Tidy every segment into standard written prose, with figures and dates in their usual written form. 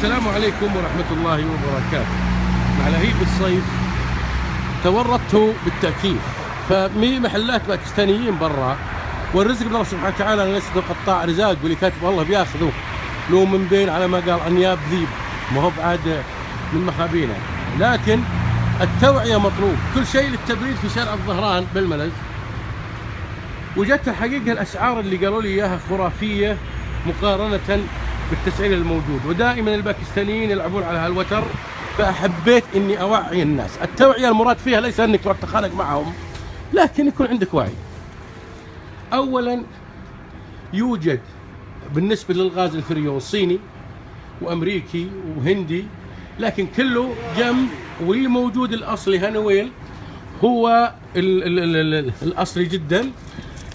السلام عليكم ورحمة الله وبركاته. مع لهيب الصيف تورطت بالتأكيد، فمي محلات باكستانيين برا، والرزق من الله سبحانه وتعالى. انا لست قطاع رزاق واللي كاتب الله بياخذه لو من بين على ما قال انياب ذيب، ما هو بعد من مخابينا. لكن التوعية مطلوب، كل شيء للتبريد في شارع الظهران بالملز. وجدت الحقيقة الأسعار اللي قالوا لي إياها خرافية مقارنة بالتسعير الموجود، ودائما الباكستانيين يلعبون على هالوتر، فأحبيت إني أوعي الناس. التوعية المراد فيها ليس إنك تروح تتخانق معهم، لكن يكون عندك وعي. أولا يوجد بالنسبة للغاز الفريون صيني وأمريكي وهندي، لكن كله جنب، واللي موجود الأصلي هانويل هو الأصلي جدا.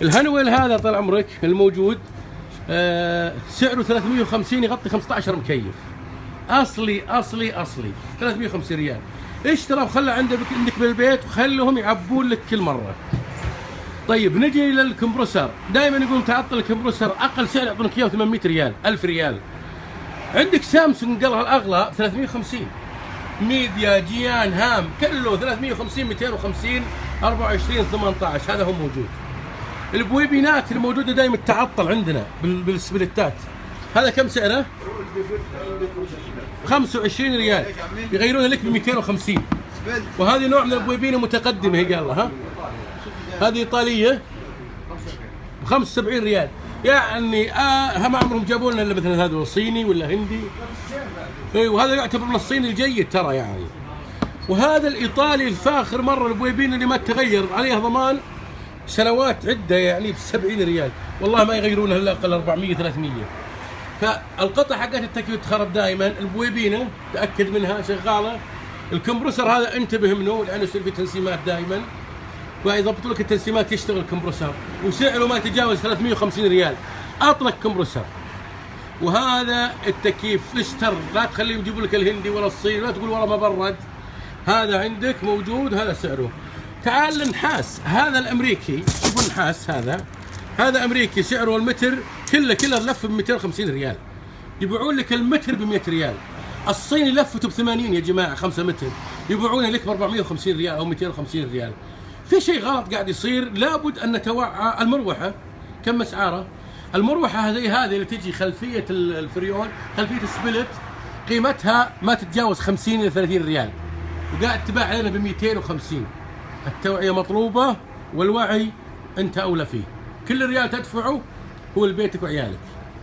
الهانويل هذا طال عمرك الموجود سعره 350 يغطي 15 مكيف. اصلي اصلي اصلي 350 ريال. اشترى وخلى عندك بالبيت وخلهم يعبون لك كل مره. طيب نجي للكمبروسر، دائما يقولون تعطل الكمبروسر، اقل سعر يعطونك اياه 800 ريال 1000 ريال. عندك سامسونج قالها الاغلى 350، ميديا جيان هام كله 350 250 24 18، هذا هو موجود. البويبينات الموجوده دائما تعطل عندنا بالسبلتات، هذا كم سعره؟ 25 ريال، يغيرونها لك ب 250. وهذه نوع من البويبينه متقدمه، هي قال لها هذه ايطاليه ب 75 ريال. يعني ما عمرهم جابوا لنا الا مثلا هذا صيني ولا هندي. وهذا يعتبر من الصيني الجيد ترى يعني. وهذا الايطالي الفاخر مره، البويبين اللي ما تغير عليها ضمان سنوات عده، يعني ب 70 ريال، والله ما يغيرونها الا اقل 400 300. فالقطع حقت التكييف تخرب دائما، البويبينه تاكد منها شغاله. الكمبروسر هذا انتبه منه لانه يصير في تنسيمات دائما، فيضبطوا لك التنسيمات يشتغل الكمبروسر، وسعره ما يتجاوز 350 ريال اطلق كمبروسر. وهذا التكييف ليستر، لا تخليهم يجيبوا لك الهندي ولا الصيني، لا تقول والله ما برد. هذا عندك موجود، هذا سعره. تعال النحاس، هذا الامريكي، شوفوا النحاس هذا امريكي، سعره المتر كله اللف ب 250 ريال، يبيعون لك المتر ب 100 ريال. الصيني لفته ب 80 يا جماعه، 5 متر يبيعونه لك ب 450 ريال او 250 ريال. في شيء غلط قاعد يصير، لابد ان نتوعى. المروحه كم اسعارها؟ المروحه زي هذه اللي تجي خلفيه الفريون، خلفيه السبلت، قيمتها ما تتجاوز 50 الى 30 ريال، وقاعد تباع لنا ب 250. التوعيه مطلوبه، والوعي انت اولى فيه. كل ريال تدفعه هو لبيتك وعيالك.